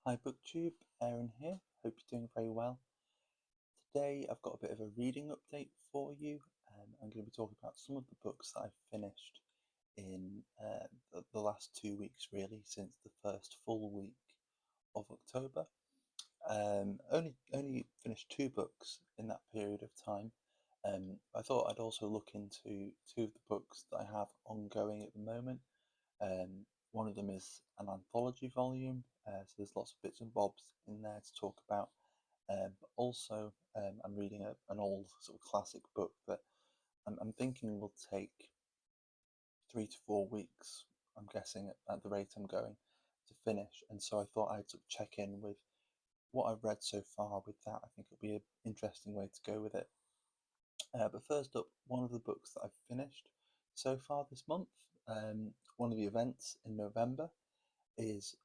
Hi Booktube, Aaron here. Hope you're doing very well. Today I've got a bit of a reading update for you. I'm going to be talking about some of the books that I've finished in the last 2 weeks, really, since the first full week of October. Only finished two books in that period of time. I thought I'd also look into two of the books that I have ongoing at the moment. One of them is an anthology volume, so there's lots of bits and bobs in there to talk about. But also, I'm reading an old sort of classic book that I'm thinking will take 3 to 4 weeks, I'm guessing at the rate I'm going, to finish. And so I thought I'd sort of check in with what I've read so far with that. I think it'll be an interesting way to go with it. But first up, one of the books that I've finished so far this month, one of the events in November is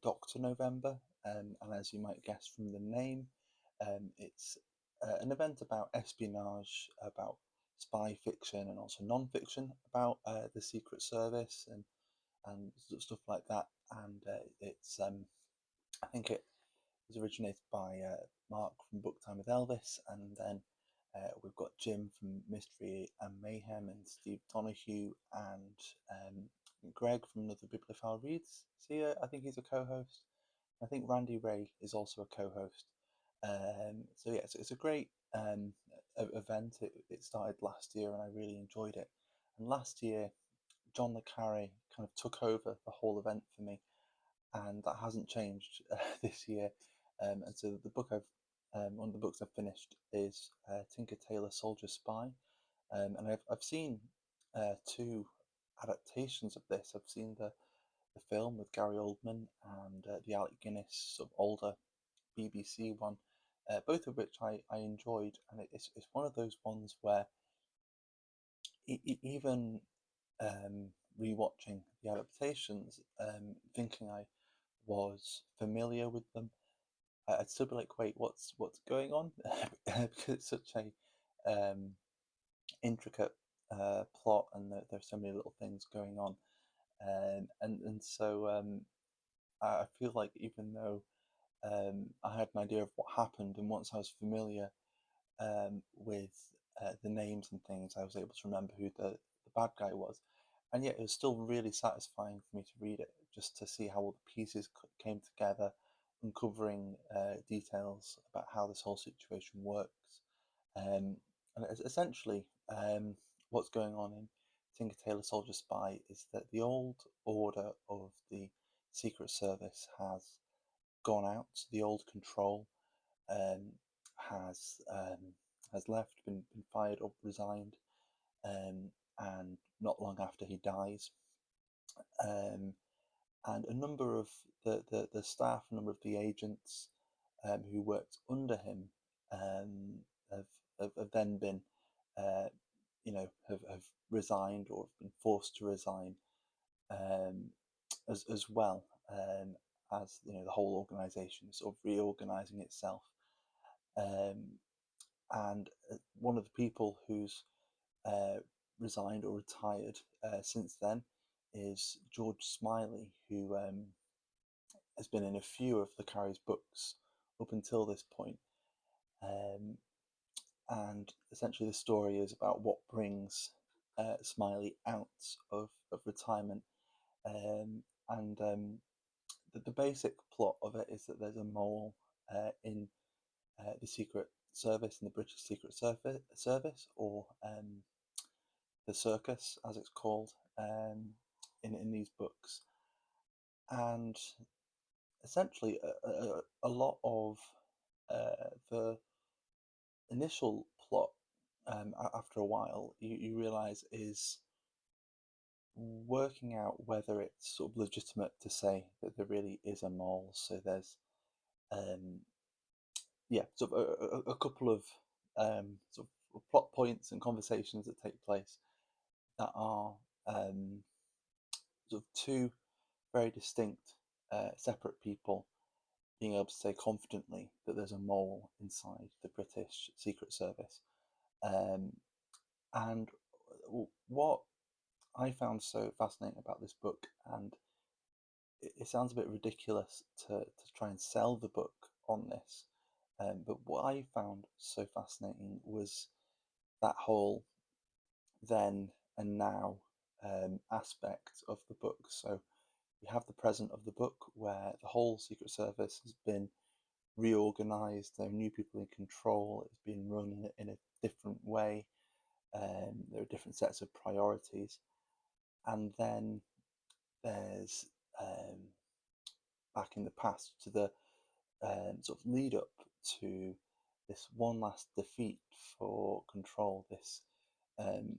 Dr. November, and as you might guess from the name, it's an event about espionage, about spy fiction, and also non-fiction about the Secret Service and stuff like that. And I think it was originated by Mark from Book Time with Elvis, and then we've got Jim from Mystery and Mayhem, and Steve Donahue, and Greg from Another Bibliophile Reads. See, I think he's a co-host. I think Randy Ray is also a co-host. So yeah, it's a great event. It started last year, and I really enjoyed it. And last year, John le Carré kind of took over the whole event for me, and that hasn't changed this year. And so the book one of the books I've finished is Tinker Tailor Soldier Spy, and I've seen two adaptations of this. I've seen the film with Gary Oldman and the Alec Guinness sort of older BBC one, both of which I enjoyed, and it's one of those ones where even rewatching the adaptations, thinking I was familiar with them, I'd still be like, wait, what's going on? Because it's such a intricate plot, and there's so many little things going on, and so I feel like even though I had an idea of what happened, and once I was familiar with the names and things, I was able to remember who the bad guy was, and yet it was still really satisfying for me to read it, just to see how all the pieces came together, uncovering details about how this whole situation works. And essentially, what's going on in Tinker Tailor Soldier Spy is that the old order of the Secret Service has gone out. The old control um, has left, been fired or resigned, and not long after he dies, um, and a number of the staff, a number of the agents who worked under him um, have, have then been, uh, have resigned or have been forced to resign, um, as well, as the whole organisation is sort of reorganising itself. Um, and one of the people who's uh, resigned or retired since then is George Smiley, who has been in a few of the Carrie's books up until this point. Um, and essentially, the story is about what brings Smiley out of retirement. And the basic plot of it is that there's a mole in the Secret Service, in the British Secret Service, or the circus, as it's called, in these books. And essentially, a lot of the initial plot, after a while, you realize is working out whether it's sort of legitimate to say that there really is a mole. So there's, um, yeah, sort of a couple of sort of plot points and conversations that take place that are sort of two very distinct, separate people being able to say confidently that there's a mole inside the British Secret Service. Um, and what I found so fascinating about this book, and it sounds a bit ridiculous to try and sell the book on this, but what I found so fascinating was that whole then and now aspect of the book. So we have the present of the book where the whole Secret Service has been reorganized, there are new people in control, it's being run in a different way, there are different sets of priorities. And then there's back in the past to the sort of lead up to this one last defeat for control, this um,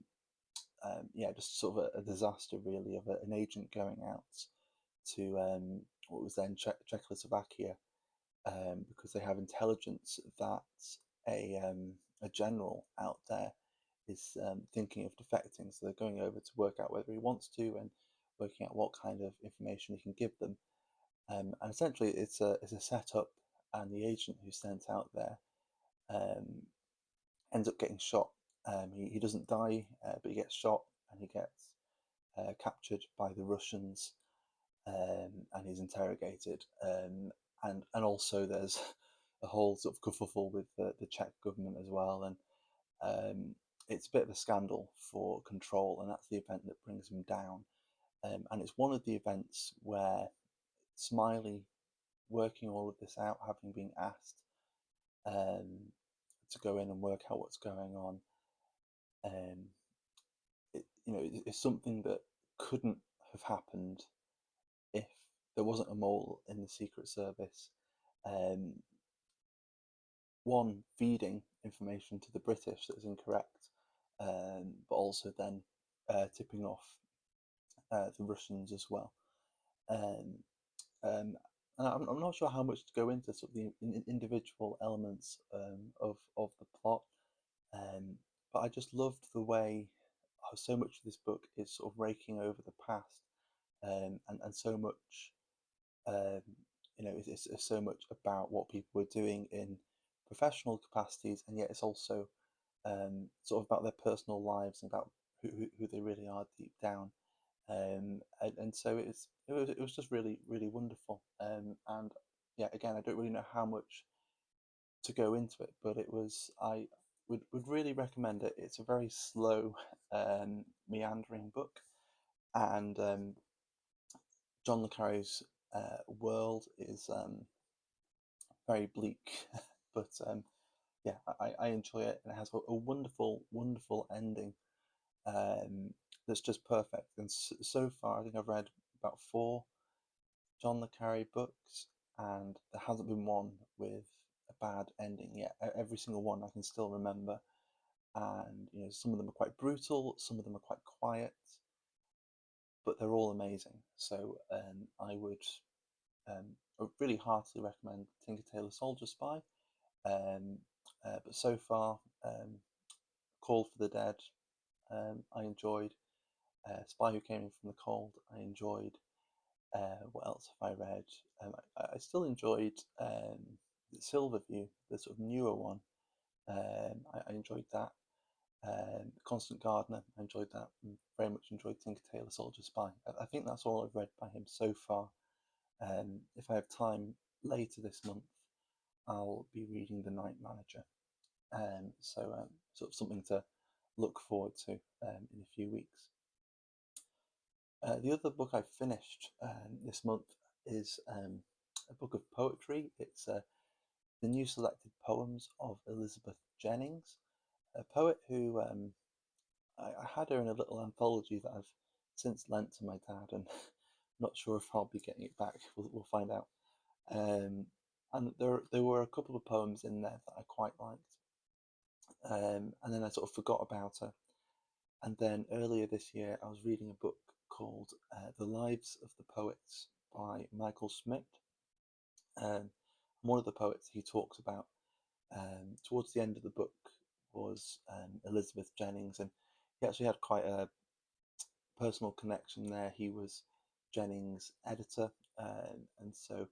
yeah, just sort of a disaster really of an agent going out to what was then Czechoslovakia because they have intelligence that a general out there is thinking of defecting. So they're going over to work out whether he wants to and working out what kind of information he can give them. And essentially, it's a setup, and the agent who's sent out there um, ends up getting shot. He doesn't die, but he gets shot, and he gets captured by the Russians, and he's interrogated. And also there's a whole sort of kerfuffle with the Czech government as well, and it's a bit of a scandal for control, and that's the event that brings him down. And it's one of the events where Smiley, working all of this out, having been asked um, to go in and work out what's going on, um, it's something that couldn't have happened if there wasn't a mole in the Secret Service. Um, one, feeding information to the British that is incorrect, but also then tipping off the Russians as well. Um, um, and I'm not sure how much to go into sort of the individual elements of the plot, um, but I just loved the way so much of this book is sort of raking over the past, and so much it's so much about what people were doing in professional capacities, and yet it's also sort of about their personal lives and about who they really are deep down. And so it was just really really wonderful. And yeah, again, I don't really know how much to go into it, but I would really recommend it. It's a very slow, meandering book, and John le Carré's world is very bleak, but yeah, I enjoy it, and it has a wonderful, wonderful ending um, that's just perfect. And so far, I think I've read about four John le Carré books, and there hasn't been one with a bad ending yet. Every single one I can still remember, and some of them are quite brutal, some of them are quite quiet, but they're all amazing. So I would really heartily recommend Tinker Tailor Soldier Spy. Um, but so far, Call for the Dead, I enjoyed. Spy Who Came In From the Cold, I enjoyed. What else have I read? I still enjoyed Silverview, the sort of newer one. I enjoyed that. Constant Gardener, I enjoyed that. Very much enjoyed Tinker Tailor Soldier Spy. I think that's all I've read by him so far. If I have time later this month, I'll be reading The Night Manager. So sort of something to look forward to in a few weeks. The other book I finished this month is a book of poetry. It's the new selected poems of Elizabeth Jennings, a poet who I had her in a little anthology that I've since lent to my dad, and not sure if I'll be getting it back. We'll find out. And there were a couple of poems in there that I quite liked, and then I sort of forgot about her. And then earlier this year, I was reading a book called The Lives of the Poets by Michael Schmidt. One of the poets he talks about towards the end of the book was Elizabeth Jennings, and he actually had quite a personal connection there. He was Jennings' editor, and so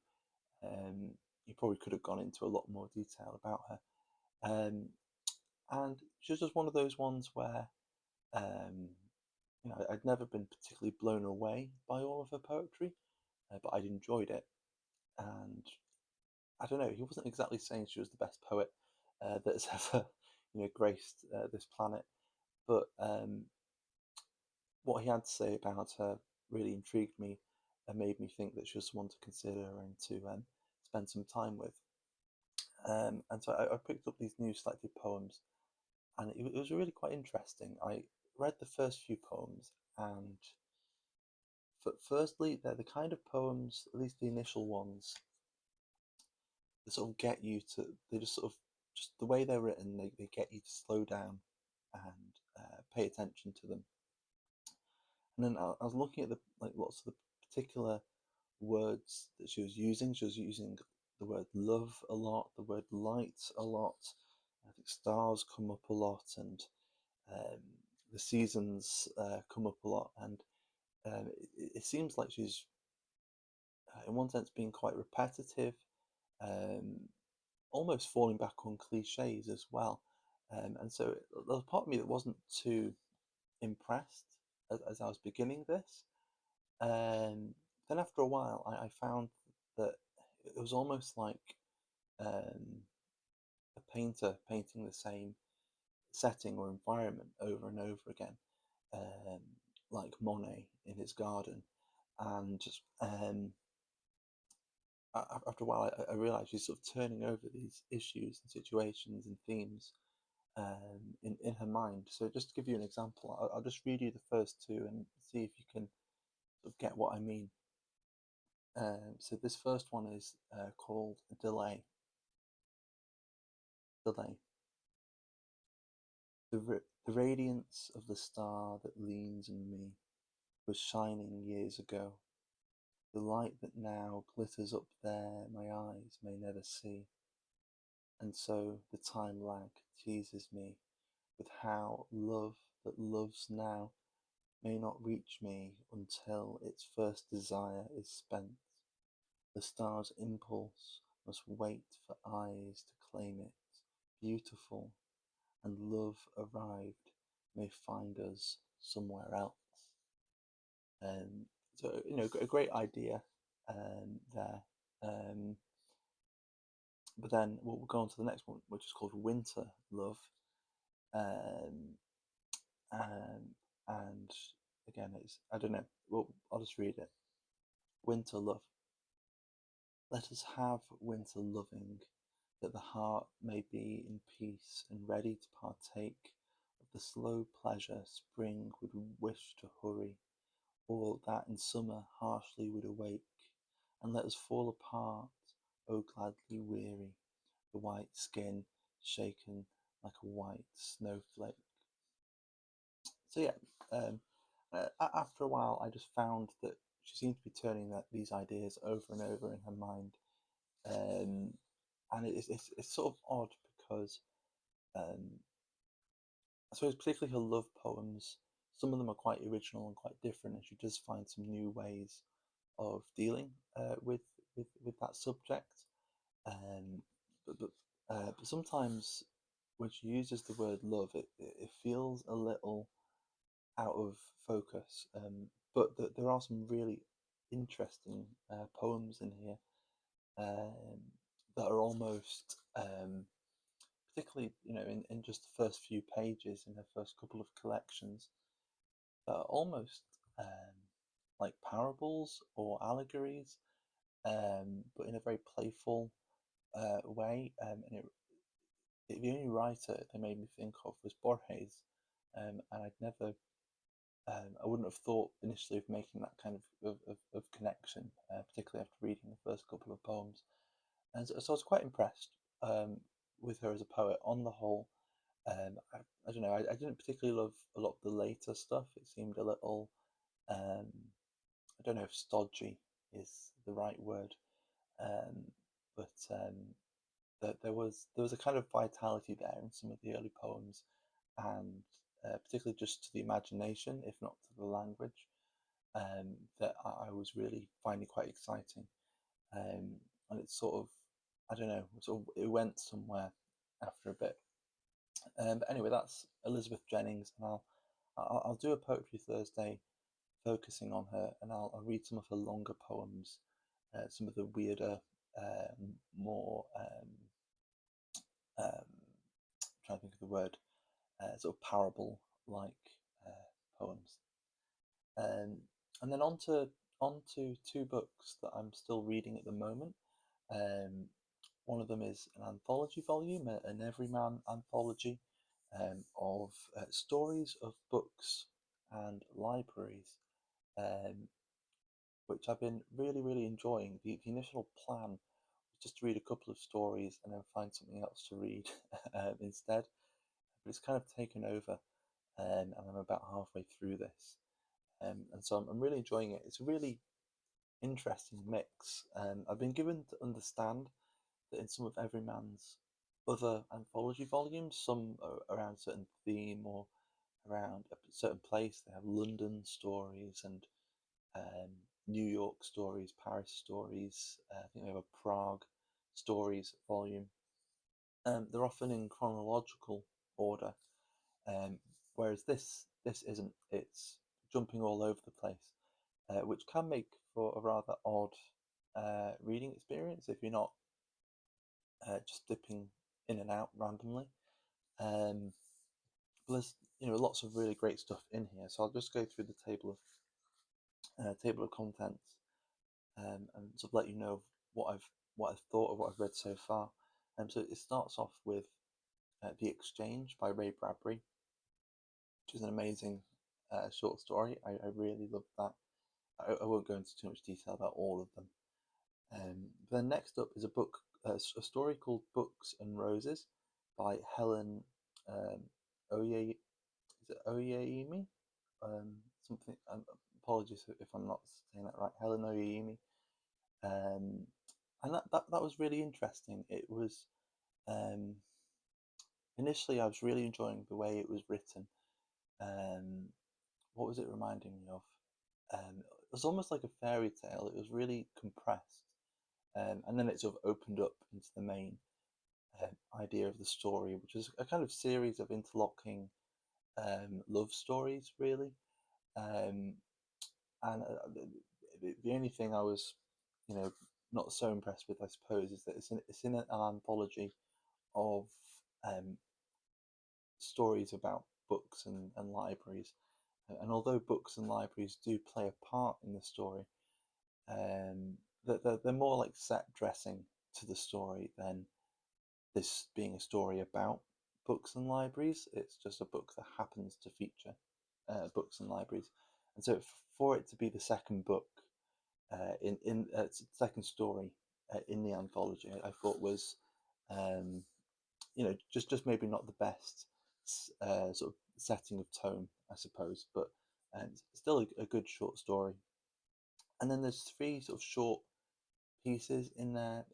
he probably could have gone into a lot more detail about her. And she was just one of those ones where I'd never been particularly blown away by all of her poetry, but I'd enjoyed it, and I don't know. He wasn't exactly saying she was the best poet that's ever, graced this planet, but what he had to say about her really intrigued me and made me think that she was someone to consider and to spend some time with. And so I picked up these new selected poems, and it was really quite interesting. I read the first few poems, and firstly, they're the kind of poems, at least the initial ones, that sort of get you to, they just sort of, just the way they're written, they get you to slow down and pay attention to them. And then I was looking at the lots of the particular words that she was using. She was using the word love a lot, the word light a lot. I think stars come up a lot, and um, the seasons come up a lot. And it seems like she's, in one sense, being quite repetitive, um, almost falling back on cliches as well. And so there was part of me that wasn't too impressed as I was beginning this. Then after a while, I found that it was almost like um, a painter painting the same setting or environment over and over again, um, like Monet in his garden. And after a while, I realized she's sort of turning over these issues and situations and themes in her mind. So just to give you an example, I'll just read you the first two and see if you can sort of get what I mean. So this first one is called Delay. Delay. The radiance of the star that leans in me was shining years ago. The light that now glitters up there my eyes may never see. And so the time lag teases me with how love that loves now may not reach me until its first desire is spent. The star's impulse must wait for eyes to claim it, beautiful, and love arrived may find us somewhere else. So, a great idea there. But then we'll go on to the next one, which is called Winter Love. Um, and again, I don't know, I'll just read it. Winter Love. Let us have winter loving, that the heart may be in peace and ready to partake of the slow pleasure spring would wish to hurry, or that in summer harshly would awake, and let us fall apart, O gladly weary, the white skin shaken like a white snowflake. So yeah, after a while, I just found that she seemed to be turning these ideas over and over in her mind, and it's sort of odd because I suppose particularly her love poems, some of them are quite original and quite different, and she does find some new ways of dealing with that subject. Um, but sometimes when she uses the word love, it feels a little out of focus. But there are some really interesting poems in here um, that are almost, particularly in just the first few pages in her first couple of collections, that are almost um, like parables or allegories, but in a very playful way. And the only writer they made me think of was Borges, and I wouldn't have thought initially of making that kind of connection, particularly after reading the first couple of poems. And so I was quite impressed with her as a poet on the whole. I don't know, I didn't particularly love a lot of the later stuff. It seemed a little, um, I don't know if stodgy is the right word, um, but there was a kind of vitality there in some of the early poems, and particularly just to the imagination, if not to the language, that I was really finding quite exciting. And it's sort of, I don't know, sort of it went somewhere after a bit. But anyway, that's Elizabeth Jennings, and I'll do a Poetry Thursday focusing on her, and I'll read some of her longer poems, some of the weirder, more trying to think of the word, sort of parable-like poems. Um, and then on to two books that I'm still reading at the moment. Um, One of them is an anthology volume, an Everyman anthology, of stories of books and libraries, um, which I've been really, really enjoying. The initial plan was just to read a couple of stories and then find something else to read instead. But it's kind of taken over, and I'm about halfway through this. And so I'm really enjoying it. It's a really interesting mix. I've been given to understand that in some of Everyman's other anthology volumes, some are around a certain theme or around a certain place. They have London stories and um, New York stories, Paris stories. I think they have a Prague stories volume. They're often in chronological order, um, whereas this isn't. It's jumping all over the place, which can make for a rather odd reading experience if you're not just dipping in and out randomly. Um, but there's lots of really great stuff in here, so I'll just go through the table of contents, and sort of let you know what I've thought of what I've read so far. So it starts off with The Exchange by Ray Bradbury, which is an amazing short story. I really loved that. I won't go into too much detail about all of them. Then next up is a story called Books and Roses by Helen Oye. Is it Oyeyemi? Something. Apologies if I'm not saying that right. Helen Oyeyemi. Um, and that was really interesting. It was um, initially I was really enjoying the way it was written. Um, what was it reminding me of? It was almost like a fairy tale. It was really compressed, and then it sort of opened up into the main idea of the story, which is a kind of series of interlocking love stories, really. Um, and the only thing I was, you know, not so impressed with, I suppose, is that it's in an anthology of um, stories about books and libraries. And although books and libraries do play a part in the story, um, they're more like set dressing to the story than this being a story about books and libraries. It's just a book that happens to feature books and libraries, and so for it to be the second book in second story in the anthology, I thought was um, just maybe not the best sort of setting of tone, I suppose, but still a good short story. And then there's three sort of short pieces in there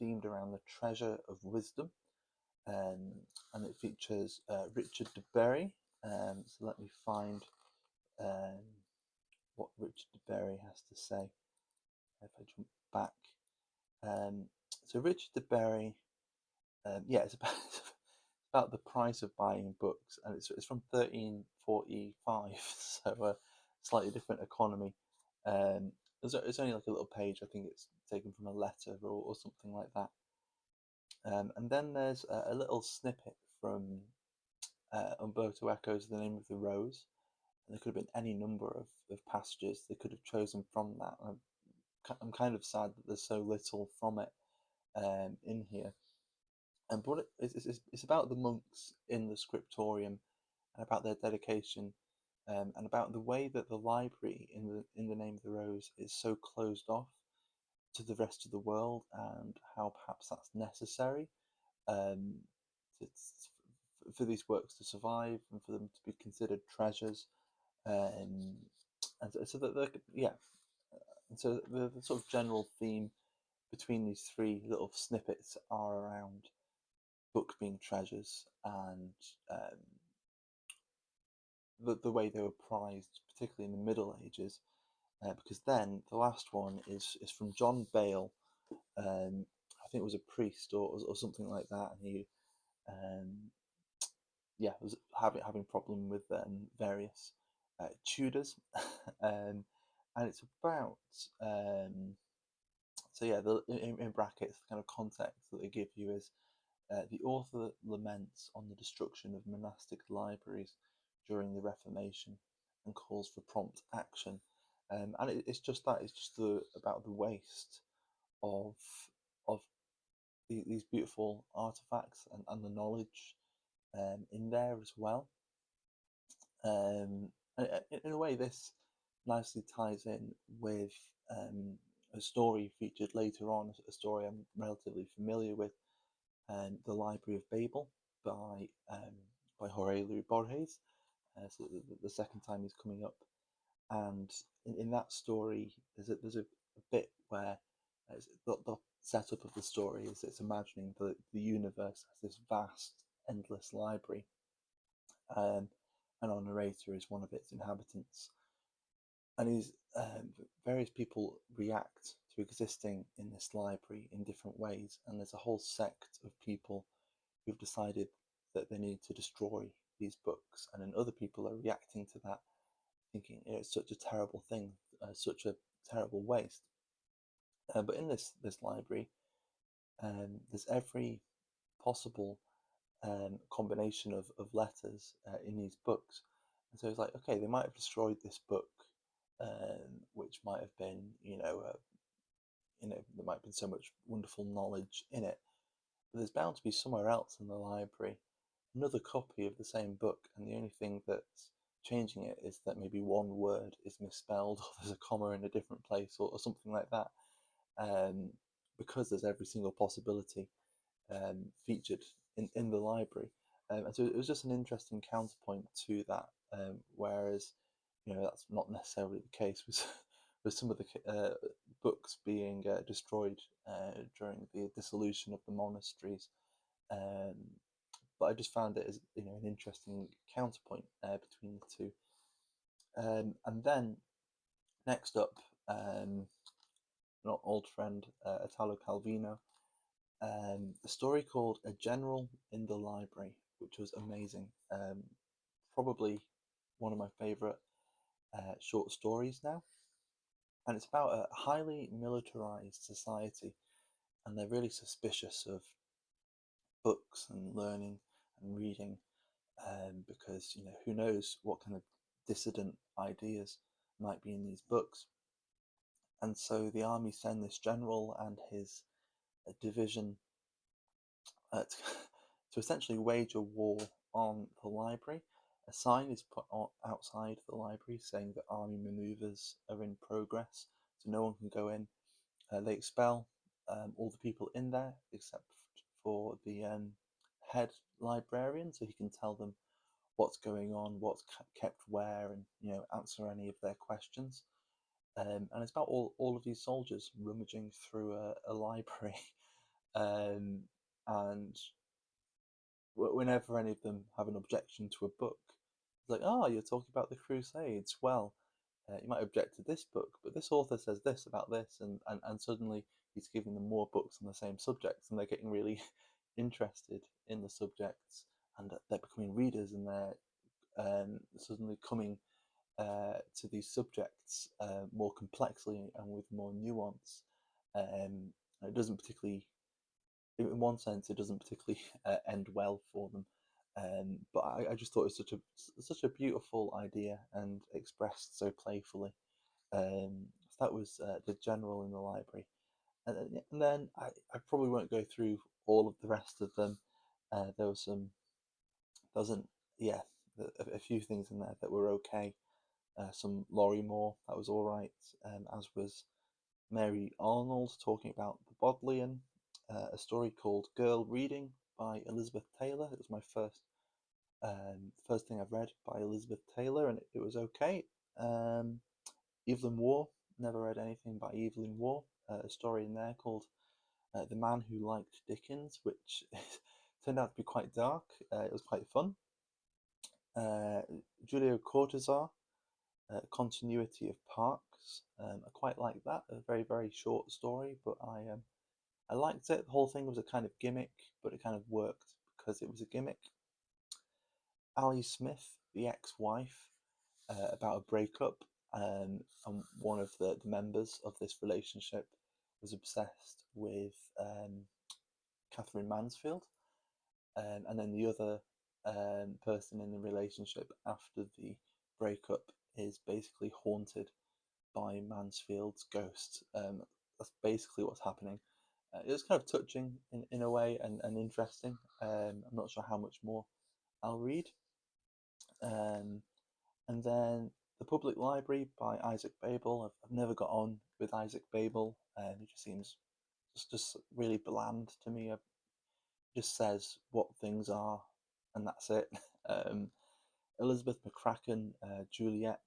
themed around the treasure of wisdom, um, and it features Richard de Berry. So let me find um, what Richard de Berry has to say. If I jump back, um, so Richard de Berry, yeah, it's about about the price of buying books, and it's from 1345, so a slightly different economy. It's only like a little page. I think it's taken from a letter or something like that. And then there's a little snippet from Umberto Eco's The Name of the Rose. And there could have been any number of passages they could have chosen from that. I'm kind of sad that there's so little from it in here. And but it's about the monks in the scriptorium and about their dedication, and about the way that the library in the Name of the Rose is so closed off to the rest of the world, and how perhaps that's necessary um, to, for these works to survive and for them to be considered treasures. Um, and so that yeah, and so the sort of general theme between these three little snippets are around books being treasures and the way they were prized, particularly in the Middle Ages. Because then the last one is from John Bale. I think it was a priest or something like that, and he um, yeah was having problem with various Tudors, um, and it's about so yeah, in brackets, the kind of context that they give you is the author laments on the destruction of monastic libraries during the Reformation and calls for prompt action. And it's just that, it's just about the waste of of these beautiful artifacts and the knowledge in there as well. And in a way, this nicely ties in with a story featured later on, a story I'm relatively familiar with, The Library of Babel by Jorge Luis Borges. So the second time he's coming up, and in that story, there's a bit where the setup of the story is it's imagining that the universe has this vast, endless library, um, and our narrator is one of its inhabitants, and various people react to existing in this library in different ways, and there's a whole sect of people who've decided that they need to destroy these books, and then other people are reacting to that, thinking it's such a terrible thing, such a terrible waste. But in this library, there's every possible combination of letters in these books, and so it's like, okay, they might have destroyed this book, which might have been, there might have been so much wonderful knowledge in it, but there's bound to be somewhere else in the library another copy of the same book, and the only thing that's changing it is that maybe one word is misspelled, or there's a comma in a different place, or something like that, um, because there's every single possibility featured in the library. And so it was just an interesting counterpoint to that, whereas that's not necessarily the case with with some of the books being destroyed during the dissolution of the monasteries. Um, but I just found it as an interesting counterpoint between the two. And then next up, an old friend, Italo Calvino, a story called A General in the Library, which was amazing. Probably one of my favourite short stories now. And it's about a highly militarized society, and they're really suspicious of books and learning and reading, because who knows what kind of dissident ideas might be in these books. And so the army send this general and his division to essentially wage a war on the library. A sign is put outside the library saying that army maneuvers are in progress, so no one can go in. They expel all the people in there except for the head librarian, so he can tell them what's going on, what's kept where, and answer any of their questions. And it's about all of these soldiers rummaging through a library, and whenever any of them have an objection to a book, it's like, oh, you're talking about the Crusades. Well, you might object to this book, but this author says this about this, and suddenly he's giving them more books on the same subjects, and they're getting really interested in the subjects, and they're becoming readers, and they're suddenly coming to these subjects more complexly and with more nuance. It doesn't particularly, in one sense, it doesn't particularly end well for them. But I just thought it was such a beautiful idea and expressed so playfully. So that was the general in the library, and then I probably won't go through all of the rest of them. There was doesn't yeah, a few things in there that were okay. Some Laurie Moore, that was all right, as was Mary Arnold talking about the Bodleian, a story called Girl Reading by Elizabeth Taylor. It was my first thing I've read by Elizabeth Taylor, and it was okay. Evelyn Waugh, never read anything by Evelyn Waugh. A story in there called The Man Who Liked Dickens, which turned out to be quite dark. It was quite fun. Julio Cortázar, Continuity of Parks. I quite like that. A very, very short story, but I liked it. The whole thing was a kind of gimmick, but it kind of worked because it was a gimmick. Ali Smith, The Ex-Wife, about a breakup, and one of the members of this relationship was obsessed with Catherine Mansfield, and then the other person in the relationship after the breakup is basically haunted by Mansfield's ghost. That's basically what's happening. It was kind of touching in a way, and interesting. I'm not sure how much more I'll read. Um, and then The Public Library by Isaac Babel. I've never got on with Isaac Babel. He just seems just really bland to me. He just says what things are, and that's it. Um, Elizabeth McCracken, Juliet.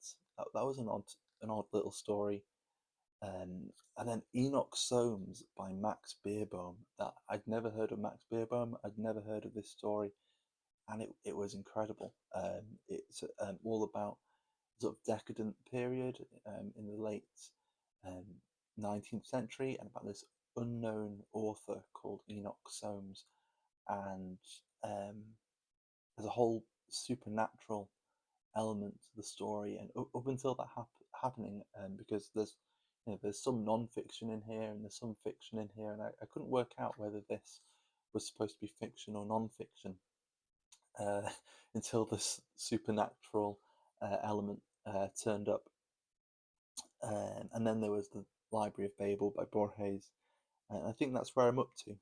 That was an odd little story. And then Enoch Soames by Max Beerbohm. That I'd never heard of Max Beerbohm. I'd never heard of this story, and it was incredible. It's all about sort of decadent period in the late um, 19th century, and about this unknown author called Enoch Soames, and um, there's a whole supernatural element to the story, and up until that happening, because there's some non-fiction in here and there's some fiction in here, and I couldn't work out whether this was supposed to be fiction or non-fiction uh, until this supernatural element turned up. And then there was the Library of Babel by Borges, and I think that's where I'm up to.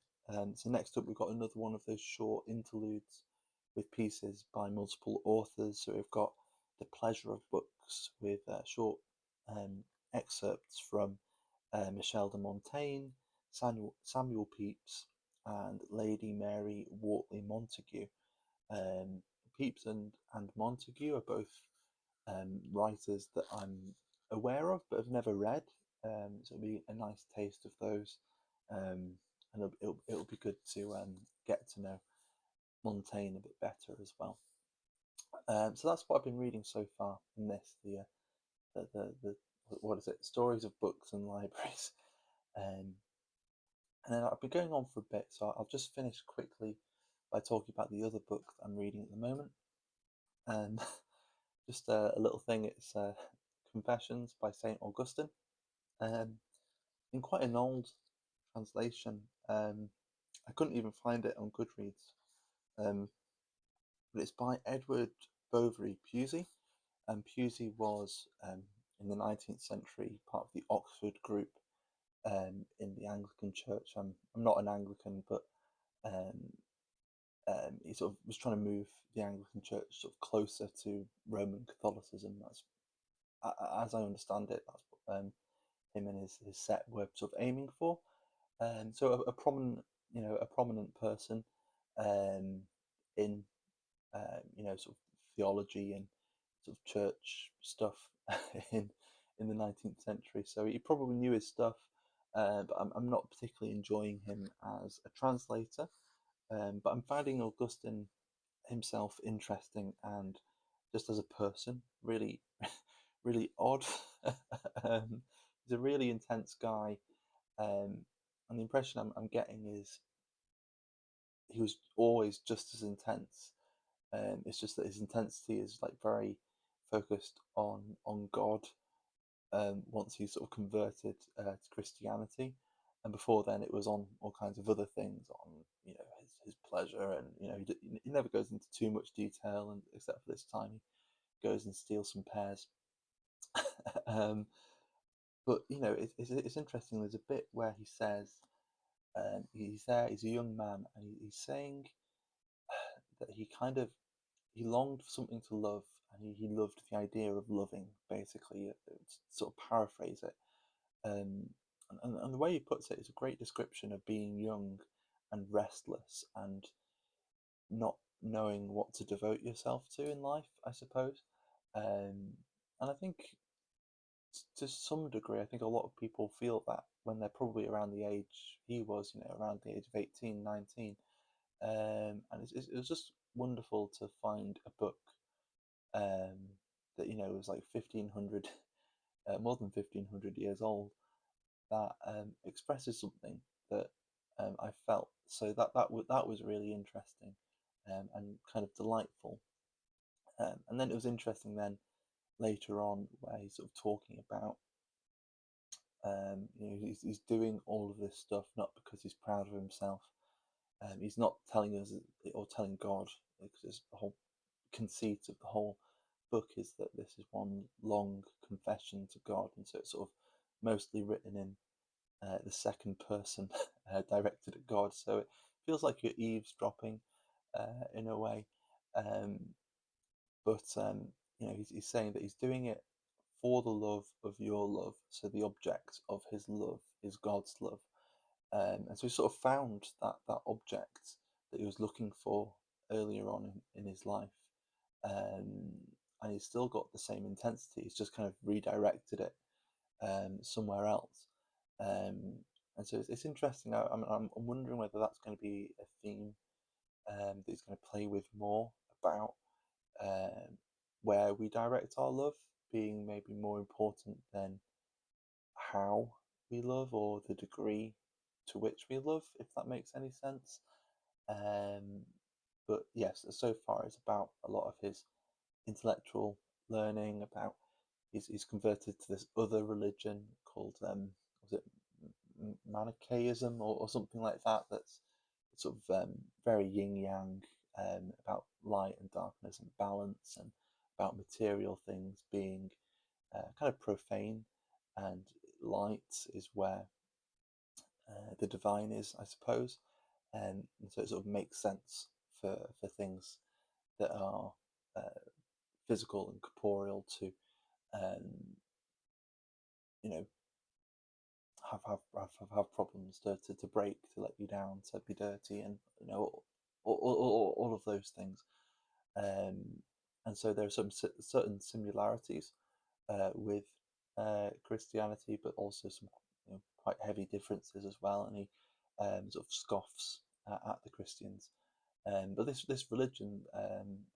So next up, we've got another one of those short interludes with pieces by multiple authors. So we've got The Pleasure of Books with short excerpts from Michel de Montaigne, Samuel Pepys, and Lady Mary Wortley Montagu. Um, Pepys and Montagu are both writers that I'm aware of but have never read. So it'll be a nice taste of those, and it'll be good to get to know Montaigne a bit better as well. So that's what I've been reading so far in this, the what is it? Stories of Books and Libraries. Um, and then I've been going on for a bit, so I'll just finish quickly by talking about the other book that I'm reading at the moment. And just a little thing, it's Confessions by St. Augustine, um, in quite an old translation. I couldn't even find it on Goodreads, um, but it's by Edward Bovary Pusey, and Pusey was in the 19th century part of the Oxford group in the Anglican Church. I'm not an Anglican, but um, he sort of was trying to move the Anglican Church sort of closer to Roman Catholicism. That's, as I understand it, that's what him and his set were sort of aiming for. So a prominent, a prominent person in sort of theology and sort of church stuff in in the 19th century. So he probably knew his stuff, but I'm not particularly enjoying him as a translator. But I'm finding Augustine himself interesting, and just as a person, really, really odd. He's a really intense guy, and the impression I'm getting is he was always just as intense. It's just that his intensity is like very focused on God. Once he sort of converted to Christianity, and before then it was on all kinds of other things, on his pleasure, and he never goes into too much detail, and except for this time he goes and steals some pears. um, but it's interesting. There's a bit where he says he's there. He's a young man, and he's saying that he longed for something to love, and he loved the idea of loving. Basically, to sort of paraphrase it, um, and the way he puts it is a great description of being young and restless and not knowing what to devote yourself to in life, I suppose. And I think to some degree, I think a lot of people feel that when they're probably around the age he was, around the age of 18, 19. And it was just wonderful to find a book um, that was like 1500, more than 1500 years old, that expresses something that I felt. So that was really interesting, and kind of delightful. And then it was interesting then later on where he's sort of talking about he's doing all of this stuff not because he's proud of himself. He's not telling us or telling God, because the whole conceit of the whole book is that this is one long confession to God, and so it's sort of mostly written in the second person, directed at God. So it feels like you're eavesdropping in a way. Um, but he's saying that he's doing it for the love of your love. So the object of his love is God's love. And so he sort of found that object that he was looking for earlier on in his life. Um, and he's still got the same intensity. He's just kind of redirected it somewhere else. Um, and so it's interesting. I'm wondering whether that's going to be a theme that he's going to play with more about um, where we direct our love being maybe more important than how we love or the degree to which we love, if that makes any sense. Um, but yes, so far it's about a lot of his intellectual learning about he's converted to this other religion called was it Manichaeism or something like that. That's sort of very yin yang, about light and darkness and balance, and about material things being kind of profane, and light is where the divine is, I suppose. And so it sort of makes sense for things that are physical and corporeal to um, you know have problems to break, to let you down, to be dirty, and all of those things. Um, and so there are some certain similarities with Christianity, but also some quite heavy differences as well. And he sort of scoffs at the Christians. But this religion,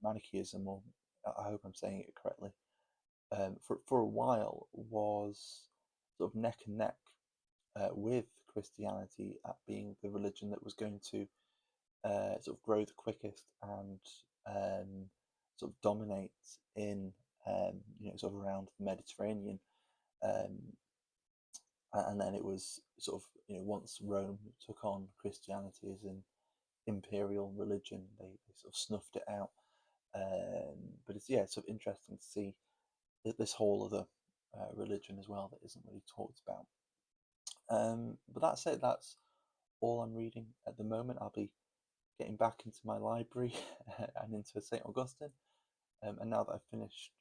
Manichaeism, or I hope I'm saying it correctly, for a while was sort of neck and neck with Christianity at being the religion that was going to sort of grow the quickest and sort of dominate in sort of around the Mediterranean. Um, and then it was sort of once Rome took on Christianity as an imperial religion, they sort of snuffed it out. But it's sort of interesting to see this whole other religion as well that isn't really talked about. But that's it. That's all I'm reading at the moment. I'll be getting back into my library and into St. Augustine. And now that I've finished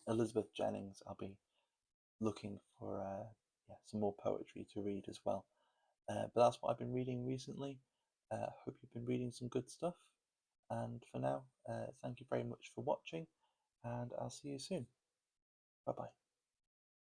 Elizabeth Jennings, I'll be looking for some more poetry to read as well. But that's what I've been reading recently. Hope you've been reading some good stuff. And for now, thank you very much for watching, and I'll see you soon. Bye bye.